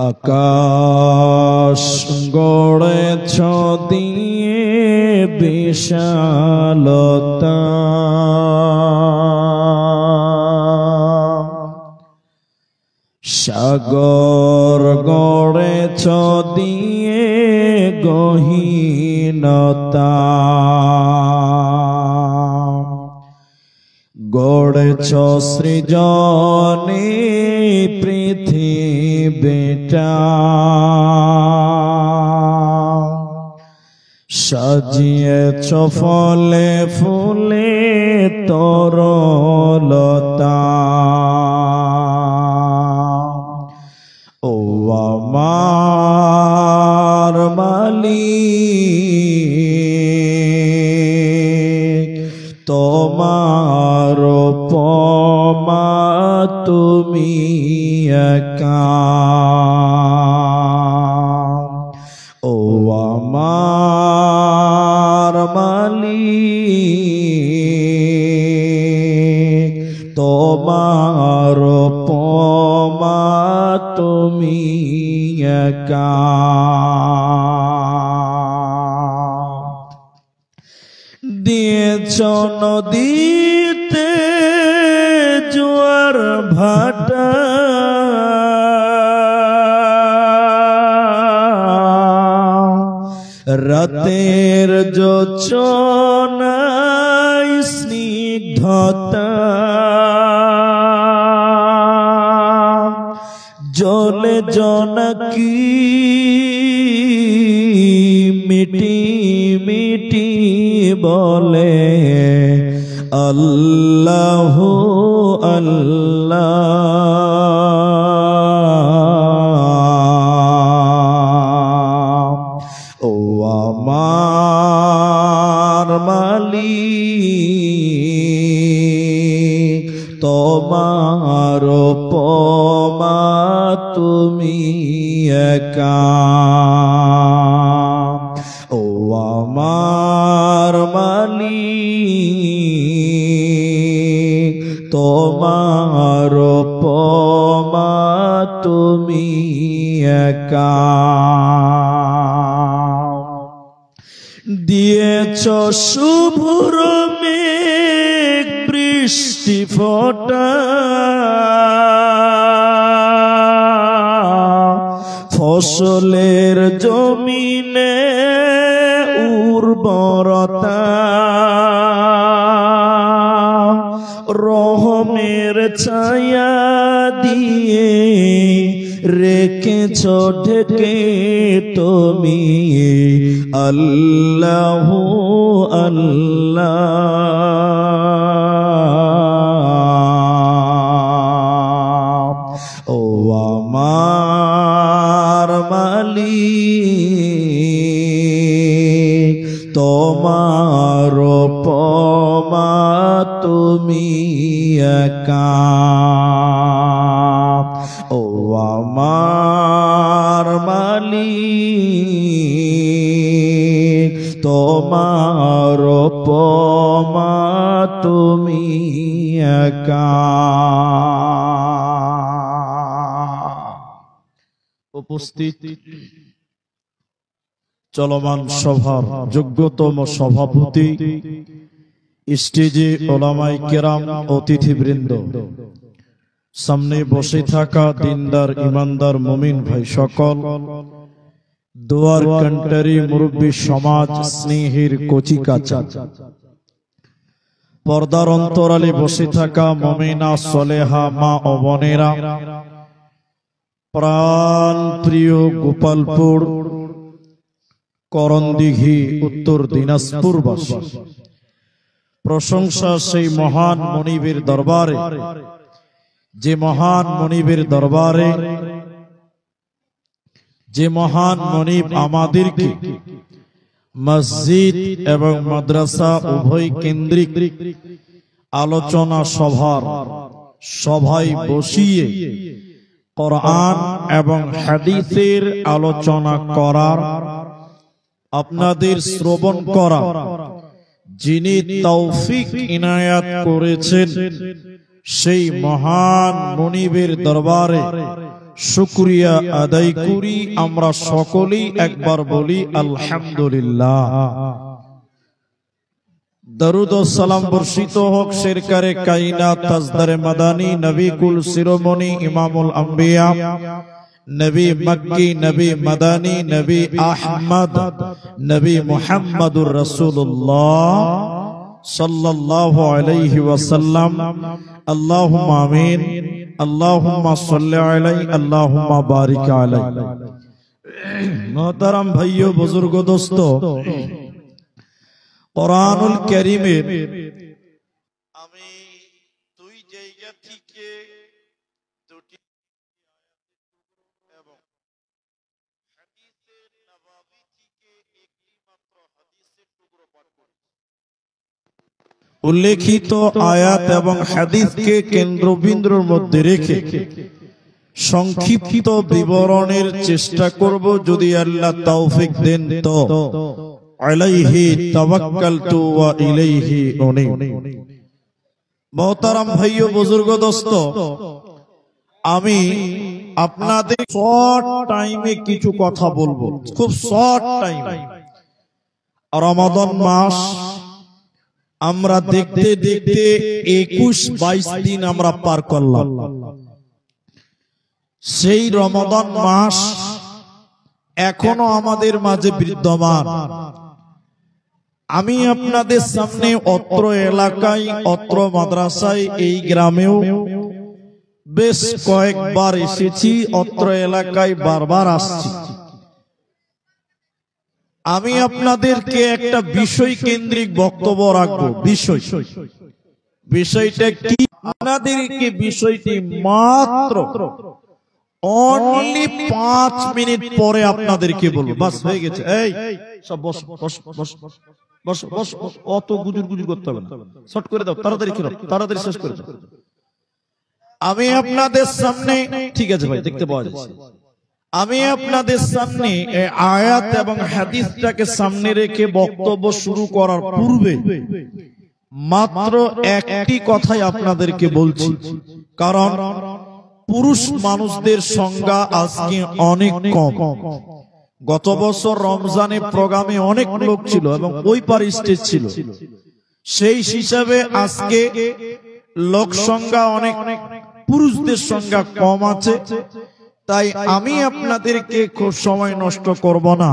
আকাশ গড়েছ দিয়ে বিশালতা, সাগর গড়েছ দিয়ে গহীনতা, গড়েছ সৃজনে পৃথিবীটা, সাজিয়েছ ফলে ফুলে তরলতা। ও আমার মালিক, তোমার উপমা তুমি একা। ও আমার মালিক, তোমার উপমা তুমি একা। দিয়েছ নদীতে জোয়ার ভাটা, রাতের জোছনায় স্নিগ্ধতা, জলে জোনাকি মিটি মিটি বলে আল্লাহু আল্লাহ। ও আমার মালিক, তোমার উপমা তুমি একা। ও আমার মালিক, তোমার উপমা তুমি একা। দিয়েছ শুভ্র মেঘ বৃষ্টি ফোঁটা, ফসলের জমিনে উর্বরতা, রহমের ছায়া দিয়ে রেখেছ ঢেকে তুমি আল্লাহু আল্লাহ। ও আমার মালিক, তোমার উপমা তুমি একা। ও আমার মালিক, তোমার উপমা তুমি একা। উপস্থিত চলমান সভার যোগ্যতম সভাপতি, স্টেজে ওলামায়ে কেরাম, অতিথিবৃন্দ, সামনে বসে থাকা দিনদার ইমানদার মুমিন ভাই সকল, দোয়ার কান্টারি মুরব্বী সমাজ, স্নেহের কচি কাঁচা, পর্দার অন্তরালে বসে থাকা মুমিনা সলেহা মা ও বোনেরা, প্রাণ প্রিয় গোপালপুর করণদিঘি উত্তর দিনাজপুরবাসী, প্রশংসা সেই মহান মনিবের দরবারে, যে মহান মনিবের দরবারে, যে মহান মনিব আমাদেরকে মসজিদ এবং মাদ্রাসা উভয় কেন্দ্রিক আলোচনা সভায় বসিয়ে কোরআন এবং হাদিসের আলোচনা করার, আপনাদের শ্রবণ করা যিনি তৌফিক ইনায়াত করেছেন, সেই মহান মুনিবের দরবারে শুকরিয়া আদায় করি। আমরা সকলেই একবার বলি আলহামদুলিল্লাহ। দরুদ ও সালাম বর্ষিত হোক সরকারে কায়নাত তাজদারে মাদানী নবী কুল শিরোমণি ইমামুল আম্বিয়া নবী মক্কি নবী মাদানী নবী আহমদ নবী মুহাম্মদুর রাসূলুল্লাহ সাল্লাল্লাহু আলাইহি ওয়াসাল্লাম। আল্লাহুম্মা আমিন। আল্লাহুম্মা সাল্লি আলাইহি আল্লাহুম্মা বারিক আলাইহি। মোহতারাম ভাইও বুজুর্গ দোস্ত, কোরআনুল কারীমের আমি দুই জায়গা থেকে দুটি এবং হাদিসে নববী থেকে একটি মাত্র হাদিসের টুকরো পাঠ করেছি। উল্লেখিত আয়াত এবং হাদিসকে কেন্দ্রবিন্দুর মধ্যে রেখে সংক্ষিপ্ত বিবরণের চেষ্টা করব, যদি আল্লাহ তৌফিক দেন তো। আলাইহি তাওয়াক্কালতু ওয়া ইলাইহি উনীব। মোহতারাম ভাইও বুজুর্গ দোস্ত, আমি আপনাদের শর্ট টাইমে কিছু কথা বলবো, খুব শর্ট টাইমে। রমাদান মাস আমরা দেখতে দেখতে 21-22 দিন আমরা পার করলাম। সেই রমাদান মাস এখনো আমাদের মাঝে বিদ্যমান। আমি আপনাদের সামনে অত্র এলাকায়, অত্র মাদ্রাসায়, এই গ্রামেও বেশ কয়েকবার এসেছি, অত্র এলাকায় বারবার আসছি। আমি আপনাদেরকে একটা বিষয় কেন্দ্রিক বক্তব্য রাখবো। বিষয়টা কি? আপনাদেরকে বিষয়টি মাত্র অনলি 5 মিনিট পরে আপনাদেরকে বলবো, বাস হয়ে গেছে। এই সব বস বস বস বস বস, অত গুজুর গুজুর করতে হবে না, শর্ট করে দাও, তাড়াতাড়ি করো, তাড়াতাড়ি শেষ করে দাও। আমি আপনাদের সামনে, ঠিক আছে ভাই, দেখতে পাওয়া যাচ্ছে, আমি আপনাদের সামনে আয়াত এবং হাদিসটাকে সামনে রেখে বক্তব্য শুরু করার পূর্বে মাত্র একটি কথাই আপনাদেরকে বলছি, কারণ পুরুষ মানুষদের সংখ্যা আজকে অনেক কম। গত বছর রমজানে প্রোগ্রামে অনেক লোক ছিল এবং ওই পার স্টেজ ছিল, সেই হিসাবে আজকে লোক সংখ্যা অনেক, পুরুষদের সংখ্যা কম আছে। তাই আমি আপনাদেরকে খুব সময় নষ্ট করব না।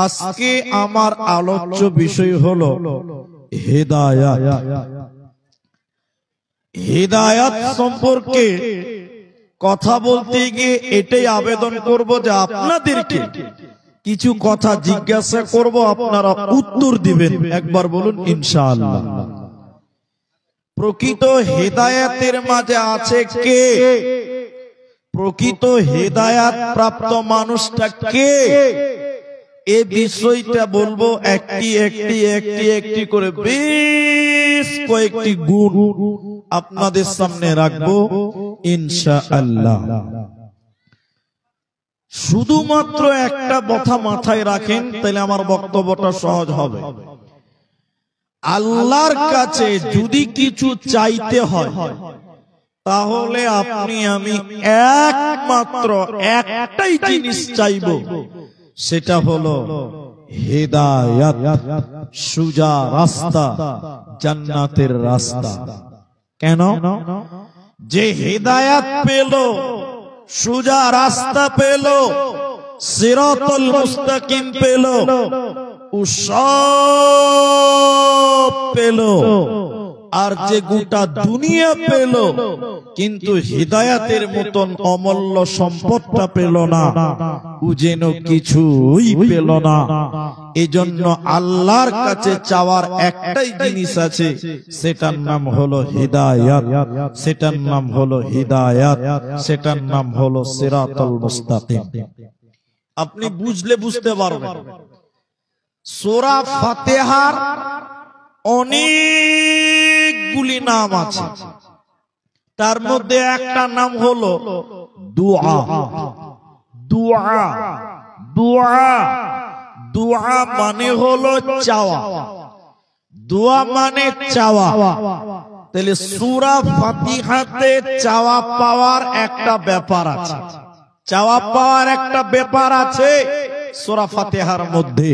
আজকে আমার আলোচ্য বিষয় হলো হিদায়াত। হিদায়াত সম্পর্কে কথা বলতে গিয়ে এটাই আবেদন করব যে আপনাদেরকে কিছু কথা জিজ্ঞাসা করব, আপনারা উত্তর দিবেন। একবার বলুন ইনশাআল্লাহ। প্রকৃত হিদায়াতের মাঝে আছে কে? প্রকৃত হিদায়াত প্রাপ্ত মানুষটা কে? এই বিষয়টা বলবো একটি একটি একটি একটি করে, বেশ কয়েকটি গুণ আপনাদের সামনে রাখবো ইনশাআল্লাহ। শুধুমাত্র একটা কথা মাথায় রাখেন, তাহলে আমার বক্তব্যটা সহজ হবে। আল্লাহর কাছে যদি কিছু চাইতে হয়, তাহলে আপনি আমি একমাত্র একটাই জিনিস চাইব, সেটা হলো হিদায়াত, সোজা রাস্তা, জান্নাতের রাস্তা। কেন? যে হিদায়াত পেল, সোজা রাস্তা পেল, সিরাতুল মুস্তাকিম পেল, ও সব পেল। আর যে গোটা দুনিয়া পেল কিন্তু হিদায়াতের মতন অমূল্য সম্পদটা পেল না, ও যেন কিছুই পেল না। এজন্য আল্লাহর কাছে চাওয়ার একটাই জিনিস আছে, সেটার নাম হলো হিদায়াত, সেটার নাম হলো হিদায়াত, সেটার নাম হলো সিরাতুল মুস্তাকিম। আপনি বুঝলে বুঝতে পারবেন। সূরা ফাতিহার অনেকগুলি নাম আছে, তার মধ্যে একটা নাম হলো দুআ। দুআ, দুআ, দুআ মানে হলো চাওয়া। দোয়া মানে চাওয়া। তাহলে সূরা ফাতিহাতে চাওয়া পাওয়ার একটা ব্যাপার আছে, চাওয়া পাওয়ার একটা ব্যাপার আছে সূরা ফাতিহার মধ্যে।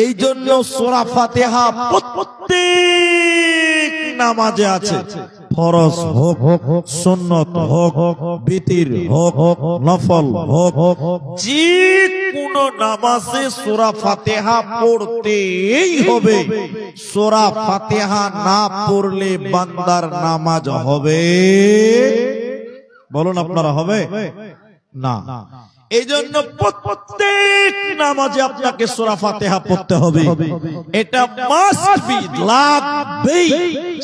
এই জন্য সূরা ফাতিহা প্রত্যেক নামাজে আছে, ফরজ হোক, সুন্নত হোক, বিতির হোক, নফল হোক, যে কোন নামাজে সূরা ফাতিহা পড়তেই হবে। সূরা ফাতিহা না পড়লে বান্দার নামাজ হবে? বলুন আপনারা, হবে না। এই জন্য প্রত্যেক নামাজে আপনাকে সূরা ফাতিহা পড়তে হবে, এটা মাস্ট বি, লাগবেই।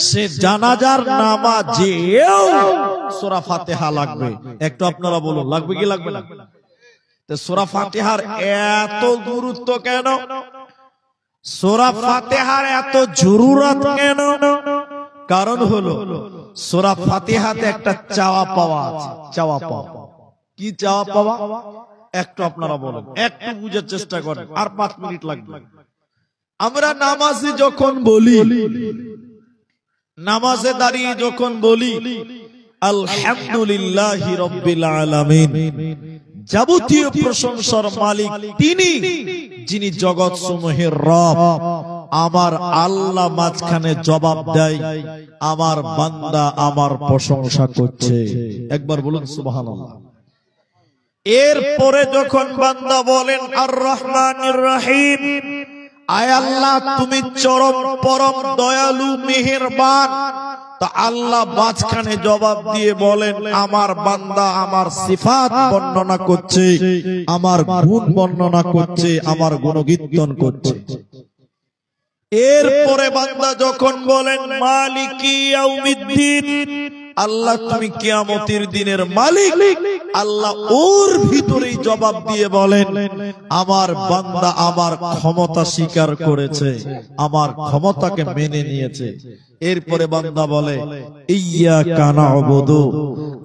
সে জানাজার নামাজেও সূরা ফাতিহা লাগবে। একটু আপনারা বলুন, লাগবে কি লাগবে না? তো সূরা ফাতিহার এত গুরুত্ব কেন? সূরা ফাতিহার এত জরুরত কেন? কারণ হলো সূরা ফাতিহাতে একটা চাওয়া পাওয়া আছে। চাওয়া পাওয়া কি? চাওয়া পাওয়া একটু আপনারা বলেন, একটু বুঝার চেষ্টা করেন, আর 5 মিনিট লাগবে। আমরা নামাজে যখন বলি, নামাজে দাঁড়িয়ে যখন বলি আলহামদুলিল্লাহি রাব্বিল আলামিন, যাবতীয় প্রশংসার মালিক তিনি, যিনি জগৎ সমূহের রব, আমার আল্লাহ মাঝখানে জবাব দেয়, আমার বান্দা আমার প্রশংসা করছে। একবার বলুন সুবহানাল্লাহ। এরপরে যখন বান্দা বলেন আর রহমানির রহিম, আয় আল্লাহ তুমি চরম পরম দয়ালু মেহেরবান, তা আল্লাহ মাঝখানে জবাব দিয়ে বলেন, আমার বান্দা আমার সিফাত বর্ণনা করছে, আমার গুণ বর্ণনা করছে, আমার গুণকীর্তন করছে। এরপরে বান্দা যখন বলেন মালিকি ইয়াউমিদ্দিন, আল্লাহ তুমি কিয়ামতের দিনের মালিক, আল্লাহ ওর ভিতরেই জবাব দিয়ে বলেন, আমার বান্দা আমার ক্ষমতা স্বীকার করেছে, আমার ক্ষমতাকে মেনে নিয়েছে। এরপরে বান্দা বলে ইয়্যাকা না'বুদু,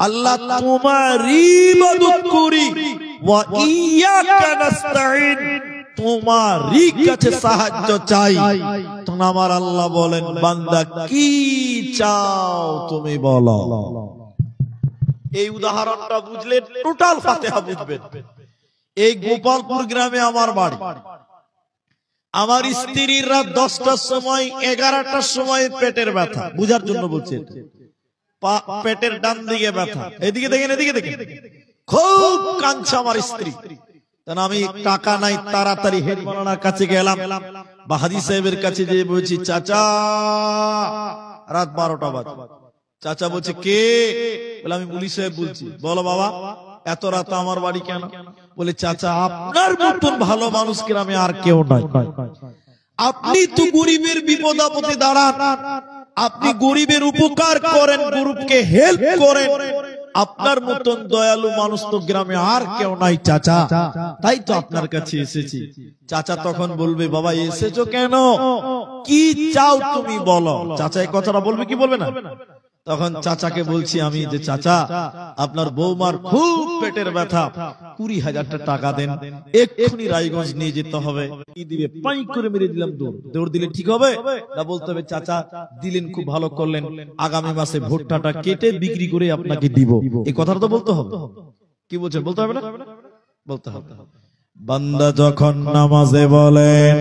আল্লাহ তোমারই ইবাদত করি, ওয়া ইয়্যাকা নাস্তাঈন, তোমারই কাছে সাহায্য চাই। তখন আমার আল্লাহ বলেন, বান্দা কি চাও তুমি বলো। এই উদাহরণটা বুঝলে টোটাল ফাতিহা বুঝবেন। এই গোপালপুর গ্রামে আমার বাড়ি। আমার স্ত্রীর রাত 10টার সময় 11টার সময় পেটের ব্যথা, বুঝার জন্য বলছি, পেটের ডান দিকে ব্যথা, এদিকে দেখেন, এদিকে দেখেন, খুব কাঁদছে আমার স্ত্রী। আমি টাকা নাই, তাড়াতাড়ি হেড মাওলানার কাছে গেলাম বা হাজী সাহেবের কাছে যেয়ে বলছি, চাচা রাত 12টা বাজে। চাচা বলছে কে? বলে আমি মুলি সাহেব বলছি। বলো বাবা, এত রাত আমার বাড়ি কেন? বলে চাচা আপনার মতন ভালো মানুষ গ্রামে আর কেউ নাই, আপনি তো গরিবের বিপদ আপদে দাঁড়ান, আপনি গরিবের উপকার করেন, গরিবকে হেল্প করেন, আপনার মতন দয়ালু মানুষ তো গ্রামে আর কেউ নাই চাচা, তাই তো আপনার কাছে এসেছি। চাচা তখন বলবে, বাবা এসেছো কেন, কি চাও তুমি বলো। চাচা এই কথাটা বলবে কি বলবে না? তখন চাচাকে বলছি আমি, যে চাচা আপনার বৌমার খুব পেটের ব্যথা, 20,000 টাকা দেন, এক্ষুনি রায়গঞ্জ নিয়ে যেতে হবে। কি দিবে? পাই করে মেরে দিলাম, দৌড় দিলে ঠিক হবে না? বলতে হবে চাচা দিলেন, খুব ভালো করলেন, আগামী মাসে ভুট্টাটা কেটে বিক্রি করে আপনাকে দিব। এই কথাটা তো বলতে হবে। কি বলছেন? বলতে হবে না? বলতে হবে। বান্দা যখন নামাজে বলেন